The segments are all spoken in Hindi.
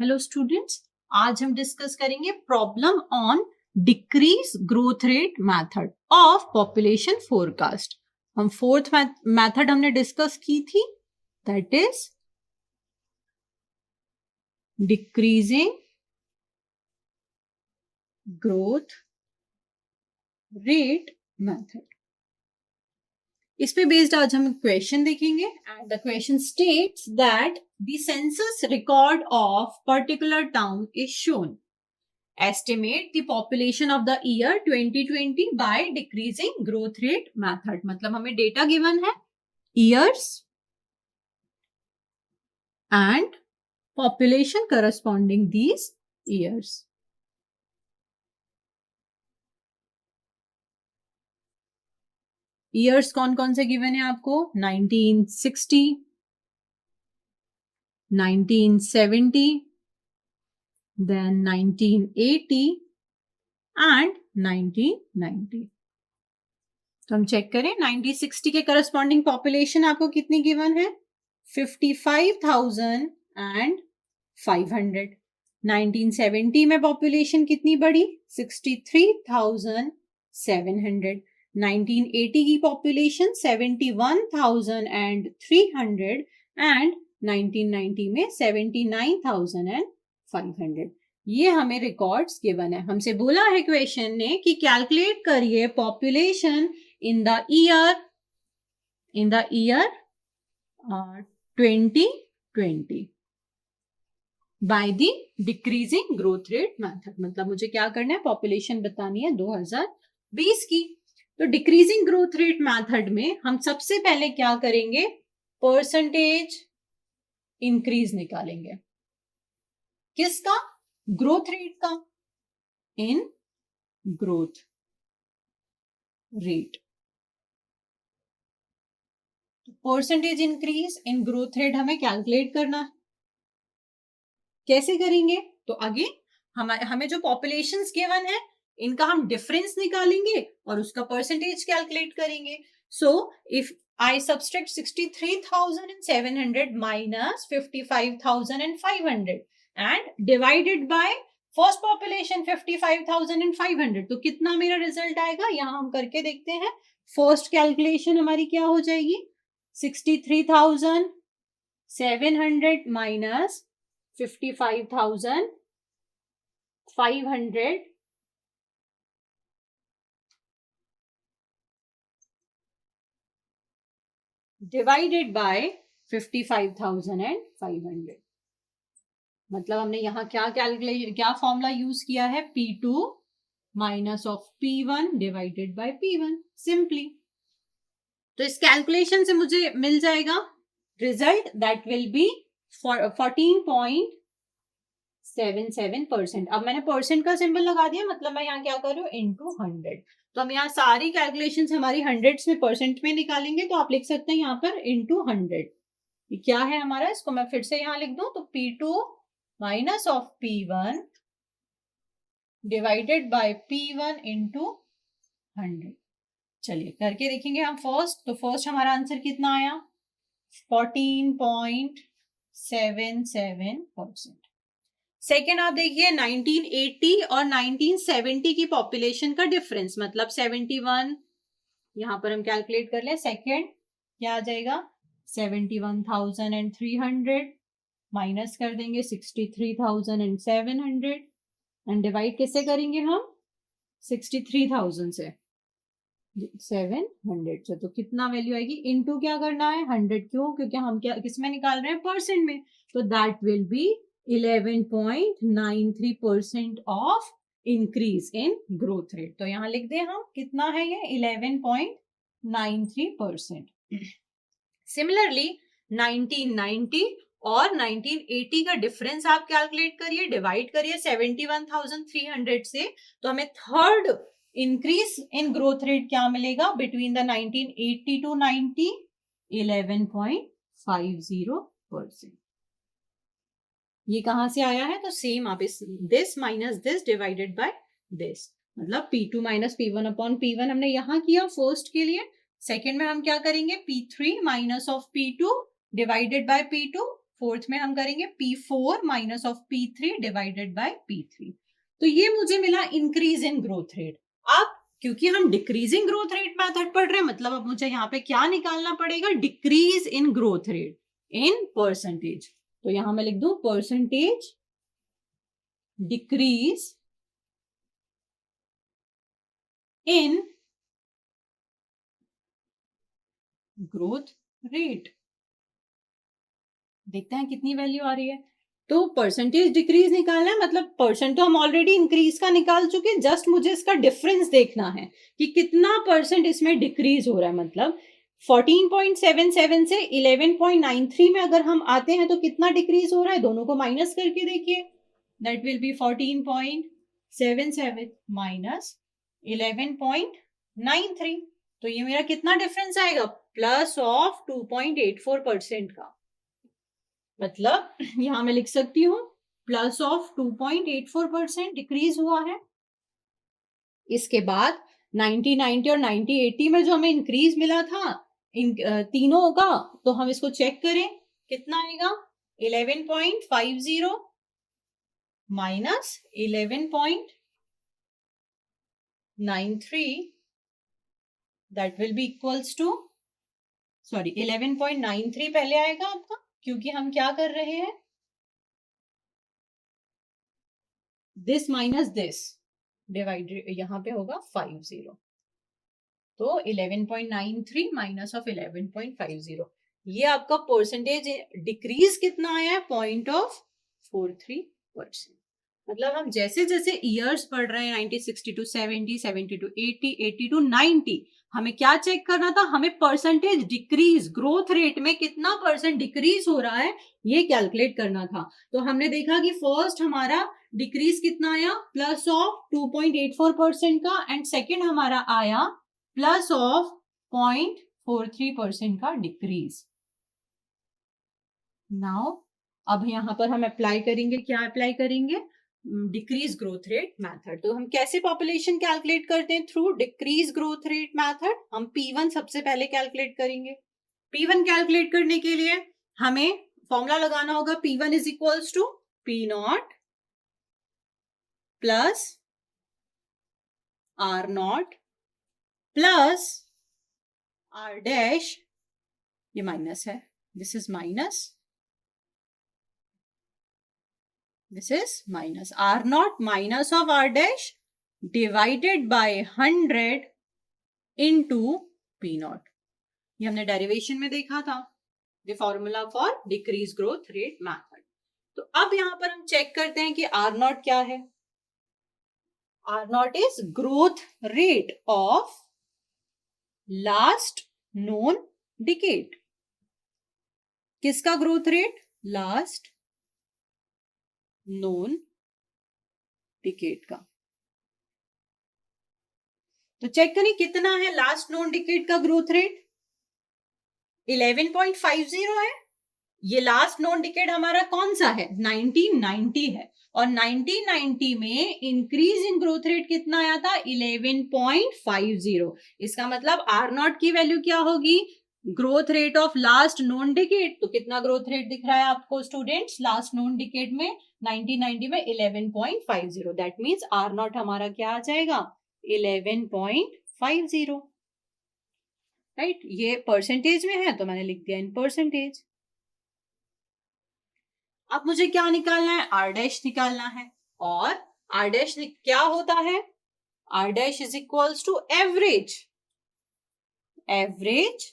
हेलो स्टूडेंट्स, आज हम डिस्कस करेंगे problem on decrease growth rate method of population forecast. हम फोर्थ मेथड हमने डिस्कस की थी, that is decreasing growth rate method. इस पे बेस्ड आज हम क्वेश्चन देखेंगे and the question states that the census record of particular town is shown. Estimate the population of the year 2020 by decreasing growth rate method। मतलब हमें डेटा गिवन है years and population corresponding these years। years कौन कौन से गिवन है आपको? 1960, 1970, then 1980 and 1990। तो हम चेक करें 1960 के करस्पॉन्डिंग पॉपुलेशन आपको कितनी गिवन है? 55,500। 1970 में पॉपुलेशन कितनी बढ़ी? 63,700। 1980 की पॉपुलेशन 71,300 एंड 1990 में 79,500। ये हमें रिकॉर्ड्स गिवन है। हमसे बोला है क्वेश्चन ने कि कैलकुलेट करिए population in the year 2020 by the decreasing growth rate method। मतलब मुझे क्या करना है? पॉपुलेशन बतानी है 2020 की। तो डिक्रीजिंग ग्रोथ रेट मेथड में हम सबसे पहले क्या करेंगे? परसेंटेज इंक्रीज निकालेंगे। किसका? ग्रोथ रेट का। इन growth rate percentage increase in growth rate हमें कैलकुलेट करना है। कैसे करेंगे? तो आगे हमें जो पॉपुलेशंस गिवन है इनका हम डिफरेंस निकालेंगे और उसका परसेंटेज कैलकुलेट करेंगे। So if I subtract 63,700 minus 55,500 and divided by first population 55,500, तो कितना मेरा रिजल्ट आएगा? यहां हम करके देखते हैं। फर्स्ट कैलकुलेशन हमारी क्या हो जाएगी? 63,700 माइनस 55,500 डिवाइडेड बाय 55,500। मतलब हमने यहां क्या फॉर्मूला यूज किया है? P2 minus of P1 divided by P1 simply. तो इस कैलकुलेशन से मुझे मिल जाएगा रिजल्ट दैट विल बी 14.77%। अब मैंने परसेंट का सिंबल लगा दिया, मतलब मैं यहाँ क्या कर रही हूँ? इनटू 100। तो हम यहाँ सारी कैलकुलेशंस हमारी हंड्रेड्स में परसेंट में निकालेंगे, तो आप लिख सकते हैं यहाँ पर इनटू 100। ये क्या है हमारा? इसको मैं फिर से यहाँ लिख दूं, तो P2 minus of P1 divided by P1 into 100। चलिए करके देखेंगे हम फर्स्ट। तो फर्स्ट हमारा आंसर कितना आया? 14.77%। सेकेंड आप देखिए 1980 और 1970 की पॉपुलेशन का डिफरेंस, मतलब 71। यहां पर हम कैलकुलेट कर ले। सेकेंड क्या आ जाएगा? 71,300 माइनस कर देंगे 63,700 एंड डिवाइड किससे करेंगे हम? 63,000 से 700 से। तो कितना वैल्यू आएगी? इनटू क्या करना है? 100। क्यों? क्योंकि हम क्या किसमें निकाल रहे हैं? परसेंट में। तो that will B 11.93% of increase in growth rate. तो यहां लिख दें हम, कितना है ये? 11.93%। सिमिलरली 1990 और 1980 का डिफरेंस आप कैलकुलेट करिए, डिवाइड करिए 71,300 से, तो हमें third increase in growth rate क्या मिलेगा बिटवीन द 1980 टू 90? 11.50%। ये कहां से आया है? तो सेम आप इस this minus this divided by this, मतलब P2 minus P1 upon P1 हमने यहां किया फर्स्ट के लिए। सेकेंड में हम क्या करेंगे? P3 minus of P2 divided by P2 fourth में हम करेंगे P4 minus of P3 divided by P3। तो ये मुझे मिला इंक्रीज इन ग्रोथ रेट। अब क्योंकि हम डिक्रीजिंग ग्रोथ रेट मेथड पढ़ रहे हैं, मतलब अब मुझे यहाँ पे क्या निकालना पड़ेगा, decrease in growth rate in percentage. तो यहां मैं लिख दूं percentage decrease in growth rate. देखते हैं कितनी वैल्यू आ रही है। तो परसेंटेज डिक्रीज निकालना है, मतलब परसेंट तो हम ऑलरेडी इंक्रीज का निकाल चुके हैं, जस्ट मुझे इसका डिफरेंस देखना है कि कितना परसेंट इसमें डिक्रीज हो रहा है। मतलब 14.77 से 11.93 में अगर हम आते हैं तो कितना डिक्रीज हो रहा है, दोनों को माइनस करके देखिए। That will B 14.77 minus 11.93। तो ये मेरा कितना डिफरेंस आएगा, प्लस ऑफ 2.84% का। मतलब यहां मैं लिख सकती हूं प्लस ऑफ 2.84% डिक्रीज हुआ है। इसके बाद 90 और 90 में जो हमें इंक्रीज मिला था इन तीनों का, तो हम इसको चेक करें कितना आएगा, 11.50 minus 11.93 that will be equals to, sorry 11.93 पहले आएगा आपका, क्योंकि हम क्या कर रहे हैं, दिस माइनस दिस डिवाइडेड, यहां पे होगा 50। तो 11.93 माइनस ऑफ 11.50, ये आपका परसेंटेज डिक्रीज कितना आया है, 0.43%। मतलब हम जैसे जैसे ईयर्स पढ़ रहे हैं, 1960 टू 70, 70 टू 80, 80 टू 90, हमें क्या चेक करना था, हमें परसेंटेज डिक्रीज, ग्रोथ रेट में कितना परसेंट डिक्रीज हो रहा है ये कैलकुलेट करना था। तो हमने देखा कि फर्स्ट हमारा डिक्रीज कितना आया, प्लस ऑफ 2.84% का, एंड सेकेंड हमारा आया प्लस ऑफ 0.43% का डिक्रीज। नाउ अब यहां पर हम अप्लाई करेंगे, क्या अप्लाई करेंगे, डिक्रीज ग्रोथ रेट मेथड। तो हम कैसे पॉपुलेशन कैलकुलेट करते हैं, through decrease growth rate method. हम P1 सबसे पहले कैलकुलेट करेंगे। P1 कैलकुलेट करने के लिए हमें फॉर्मूला लगाना होगा, P1 is equals to P0 plus R0 plus R dash, ये माइनस है, this is minus, this is minus R0 minus of R dash divided by 100 into P0। ये हमने डेरिवेशन में देखा था, the formula for decrease growth rate method. तो अब यहां पर हम चेक करते हैं कि R0 क्या है। R0 is growth rate of last known decade. किसका growth rate, last known decade का। तो चेक करें कितना है लास्ट नोन डिकेड का ग्रोथ रेट, 11.50 है। ये लास्ट नोन डिकेड हमारा कौन सा है, 1990 है, और 1990 में इंक्रीज इन ग्रोथ रेट कितना आया था, 11.50। इसका मतलब R0 की वैल्यू क्या होगी, growth rate of last known decade. तो कितना ग्रोथ रेट दिख रहा है आपको स्टूडेंट्स, लास्ट नोन डिकेड में 1990 में 11.50। दैट मीन्स R0 हमारा क्या आ जाएगा, 11.50। राइट, ये परसेंटेज में है तो मैंने लिख दिया इन परसेंटेज। अब मुझे क्या निकालना है, R डैश निकालना है, और R डैश क्या होता है, R dash is equals to average, average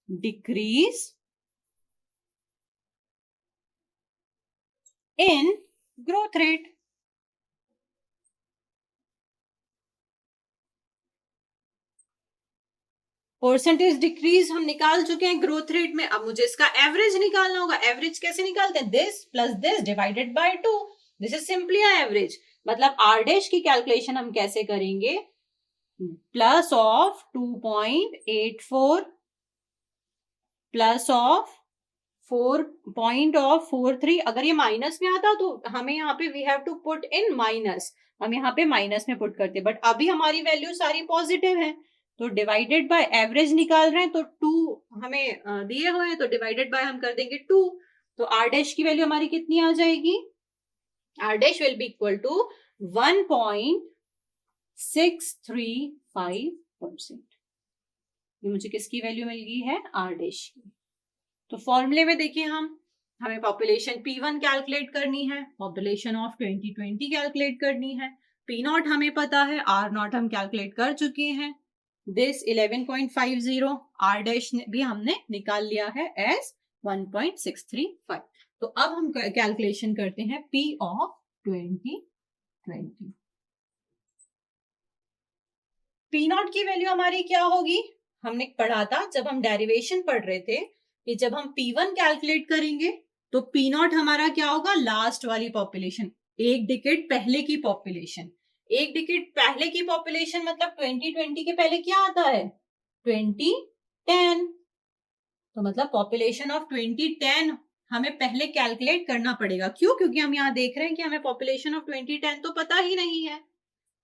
decrease in growth rate. Percentage decrease हम निकाल चुके हैं ग्रोथ रेट में, अब मुझे इसका एवरेज निकालना होगा। एवरेज कैसे निकालते हैं, this plus this divided by 2, this is simply average. मतलब R डैश की कैलकुलेशन हम कैसे करेंगे, प्लस ऑफ 2.84 प्लस ऑफ 4.43। अगर ये माइनस में आता तो हमें यहाँ पे we have to put in minus, हम यहाँ पे माइनस में पुट करते, बट अभी हमारी वैल्यू सारी पॉजिटिव है, तो डिवाइडेड बाय एवरेज निकाल रहे हैं, तो 2 हमें दिए हुए हैं, तो डिवाइडेड बाय हम कर देंगे 2। तो आर डैश की वैल्यू हमारी कितनी आ जाएगी? R dash will be equal to 1.635%। ये मुझे किसकी वैल्यू मिल गई है? आर डैश की। तो फॉर्मूले में देखिए हमें पॉपुलेशन P1 कैलकुलेट करनी है, पॉपुलेशन ऑफ 2020 कैलकुलेट करनी है, P नॉट हमें पता है, R नॉट हम कैलकुलेट कर चुके हैं, दिस 11.50 R डैश भी हमने निकाल लिया है एज 1.635। तो अब हम कैलकुलेशन करते हैं P ऑफ 2020। P नॉट की वैल्यू हमारी क्या होगी? हमने पढ़ा था जब हम डेरिवेशन पढ़ रहे थे कि जब हम P1 कैलकुलेट करेंगे तो P नॉट हमारा क्या होगा? लास्ट वाली पॉपुलेशन, एक डिकेड पहले की पॉपुलेशन। एक डिकेड पहले की पॉपुलेशन मतलब 2020 के पहले क्या आता है? 2010। तो मतलब पॉपुलेशन ऑफ 2010 हमें पहले कैलकुलेट करना पड़ेगा। क्यों? क्योंकि हम यहाँ देख रहे हैं कि हमें पॉपुलेशन ऑफ 2010 तो पता ही नहीं है।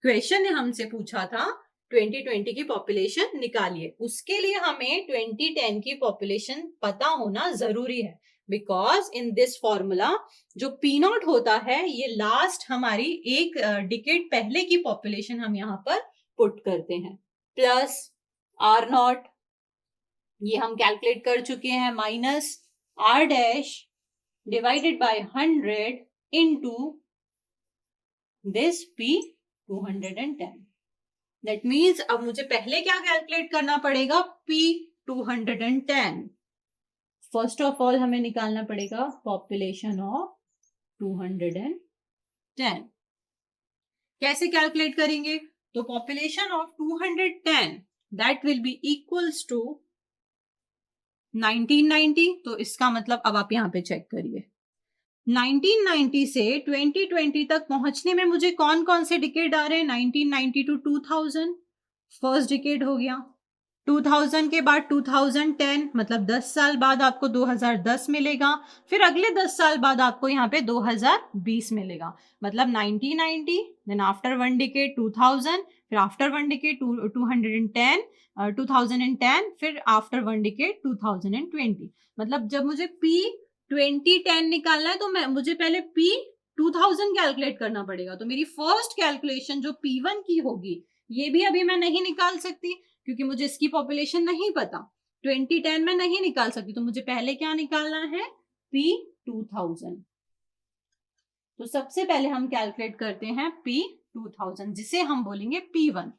क्वेश्चन ने हमसे पूछा था 2020 की पॉपुलेशन निकालिए, उसके लिए हमें 2010 की पॉपुलेशन पता होना जरूरी है, बिकॉज इन दिस फॉर्मूला जो पी नॉट होता है ये लास्ट हमारी एक डिकेड पहले की पॉपुलेशन हम यहाँ पर पुट करते हैं, प्लस आर नॉट ये हम कैलकुलेट कर चुके हैं, minus R dash divided by 100 into this P 210। That means अब मुझे पहले क्या कैलकुलेट करना पड़ेगा? P 210। फर्स्ट ऑफ ऑल हमें निकालना पड़ेगा पॉपुलेशन ऑफ 210। कैसे कैलकुलेट करेंगे? तो population of 210 that will be equals to 1990। तो इसका मतलब अब आप यहां पे चेक करिए, 1990 से 2020 तक पहुंचने में मुझे कौन कौन से डिकेड आ रहे हैं? 1990 टू 2000 फर्स्ट डिकेड हो गया, 2000 के बाद 2010 मतलब 10 साल बाद आपको 2010 मिलेगा, फिर अगले 10 साल बाद आपको यहाँ पे 2020 मिलेगा, मतलब 1990, देन आफ्टर वन डिकेड 2000, फिर आफ्टर वन डिकेड 210, 2010, फिर आफ्टर वन डिकेड 2020। मतलब जब मुझे P 2010 निकालना है तो मुझे पहले P 2000 कैलकुलेट करना पड़ेगा। तो मेरी फर्स्ट कैलकुलेशन जो P1 की होगी ये भी अभी मैं नहीं निकाल सकती क्योंकि मुझे इसकी पॉपुलेशन नहीं पता, 2010 में नहीं निकाल सकती। तो मुझे पहले क्या निकालना है? P 2000। तो सबसे पहले हम कैलकुलेट करते हैं P 2000 जिसे हम बोलेंगे P1।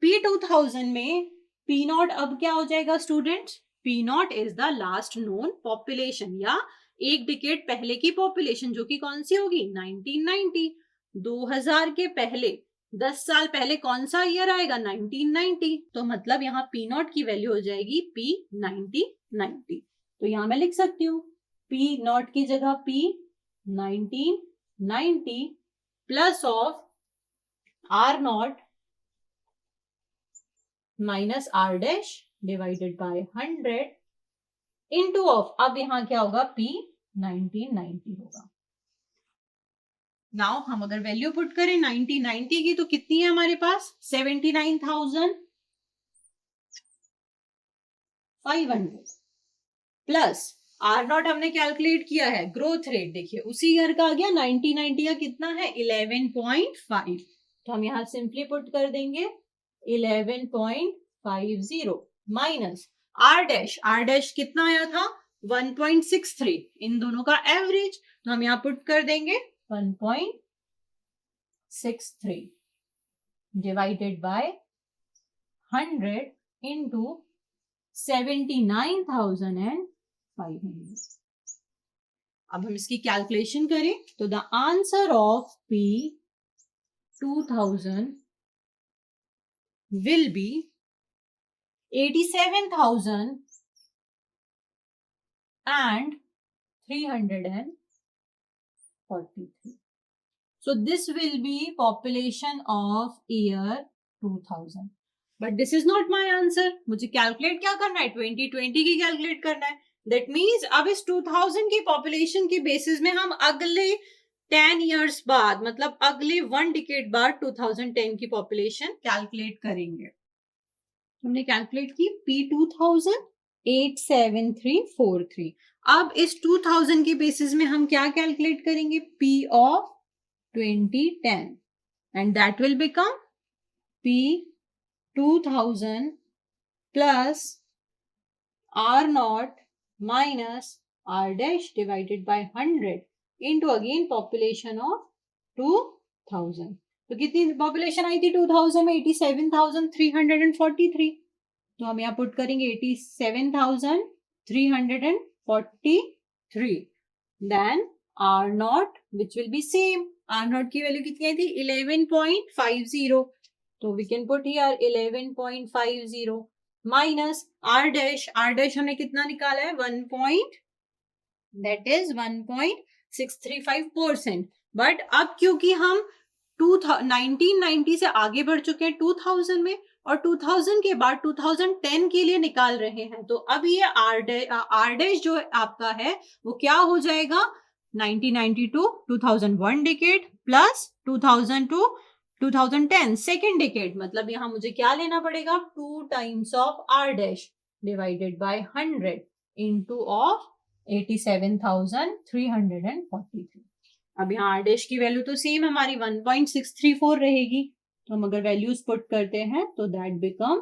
P 2000 में P नॉट अब क्या हो जाएगा students? P not is the last known population या एक डिकेड पहले की पॉपुलेशन जो कि कौन सी होगी? 1990। 2000 के पहले 10 साल पहले कौन सा ईयर आएगा? 1990। तो मतलब यहाँ P नॉट की वैल्यू हो जाएगी P 1990। तो यहाँ मैं लिख सकती हूँ P नॉट की जगह P 1990 plus of R not minus R dash divided by 100 into of, अब यहां क्या होगा? P 1990 होगा। नाउ हम अगर वैल्यू पुट करें 1990 की तो कितनी है हमारे पास? 79,500 प्लस आर नॉट हमने कैलकुलेट किया है, ग्रोथ रेट देखिए उसी ईयर का आ गया, 1990 का कितना है? 11.5। तो हम यहां सिंपली पुट कर देंगे 11.50 माइनस आर डैश कितना आया था? 1.63, इन दोनों का एवरेज, तो हम यहां पुट कर देंगे 1.63 डिवाइडेड बाय 100 इंटू 79,500। अब हम इसकी कैलकुलेशन करें तो the answer of P 2000 will be 87,343. So this will be population of year 2000. But this is not my answer. मुझे कैलकुलेट क्या करना है? 2020 की कैलकुलेट करना है। That means अब इस 2000 की पॉपुलेशन के बेसिस में हम अगले 10 years बाद मतलब अगले 1 डिकेड बाद 2010 की पॉपुलेशन कैलकुलेट करेंगे। हमने कैलकुलेट की P 2000 87343 अब इस 2000 के बेसिस में हम क्या कैलकुलेट करेंगे? P of 2010 and that will become P 2000 plus R naught minus R dash divided by 100 into again population of 2000. तो कितनी पॉपुलेशन आई थी 2000 में? 87,343. तो हम यहाँ पुट करेंगे 87,343. Then R naught which will be same. R naught की वैल्यू कितनी आई थी? 11.50. तो we can put here 11.50 minus R dash. R dash हमने कितना निकाला है? 1.635%. बट अब क्योंकि हम 1990 से आगे बढ़ चुके हैं 2000 में और 2000 के बाद 2010 के लिए निकाल रहे हैं, तो अब ये R dash जो आपका है वो क्या हो जाएगा? 1990 to 2001 decade plus 2000 to 2010 second decade. मतलब यहाँ मुझे क्या लेना पड़ेगा? 2 times of R dash divided by 100 into of 87,343. अब यहाँ R dash की वैल्यू तो सेम हमारी 1.634 रहेगी. तो हम अगर वैल्यूज पुट करते हैं तो that become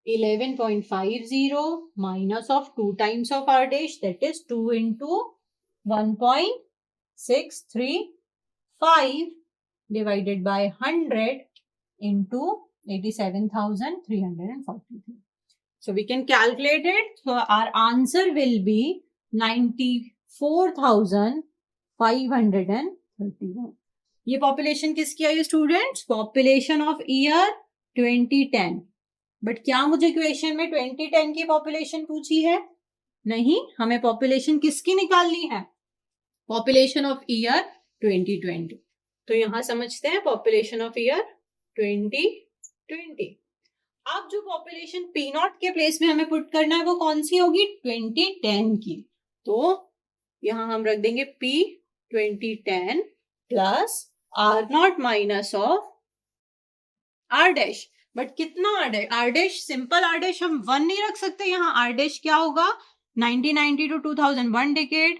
11.50 minus of 2 times of R dash, that is 2 into 1.635 divided by 100 into 87,343. So we can calculate it. So our answer will be 94,531. ये पॉपुलेशन किसकी आई students? Population of year 2010. But क्या मुझे क्वेश्चन में 2010 की पॉपुलेशन पूछी है? नहीं, हमें पॉपुलेशन किसकी निकालनी है? Population of year 2020. तो यहां समझते हैं पॉपुलेशन ऑफ ईयर 2020. अब जो पॉपुलेशन P नॉट के प्लेस में हमें पुट करना है वो कौन सी होगी? 2010 की. तो यहां हम रख देंगे P 2010 plus R not minus of R dash. But कितना R dash? Simple R dash हम 1 नहीं रख सकते. यहाँ R डैश क्या होगा? 1990 to 2001 decade,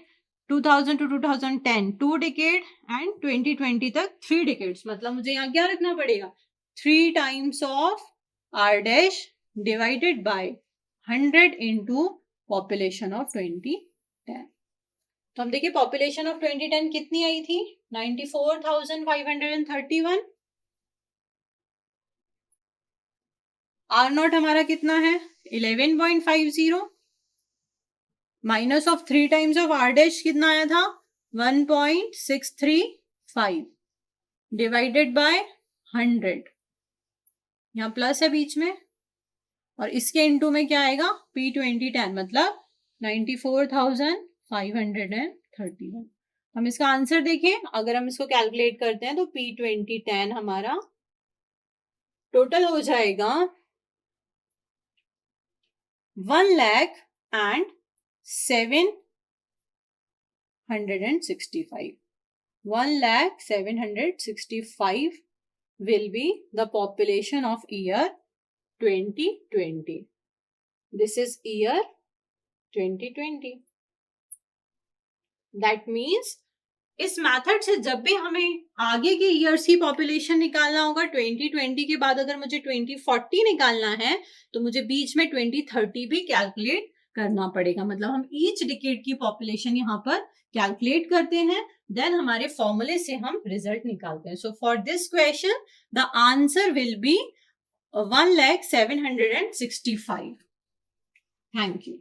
2000 to 2010 2 decade and 2020 तक 3 डिकेड्स. मतलब मुझे यहाँ क्या रखना पड़ेगा? 3 times of R dash divided by 100 into population of 2010. तो हम देखिए पॉपुलेशन ऑफ 2010 कितनी आई थी? 94,531. R नॉट हमारा कितना है? 11.50 minus of 3 times of R dash कितना आया था? 1.635 डिवाइडेड बाय 100. यहाँ प्लस है बीच में और इसके इनटू में क्या आएगा? P 2010 मतलब 94,531. हम इसका आंसर देखें. अगर हम इसको कैलकुलेट करते हैं तो P 2010 हमारा टोटल हो जाएगा 1,765. 1,765 will be the population of year 2020. This is year 2020. That means इस मेथड से जब भी हमें आगे के ईयर्स की पॉपुलेशन निकालना होगा 2020 के बाद अगर मुझे 2040 निकालना है तो मुझे बीच में 2030 भी कैलकुलेट करना पड़ेगा. मतलब हम ईच डिकेड की पॉपुलेशन यहाँ पर कैलकुलेट करते हैं, देन हमारे फॉर्मूले से हम रिजल्ट निकालते हैं. So for this question the answer will be 1,765. Thank you.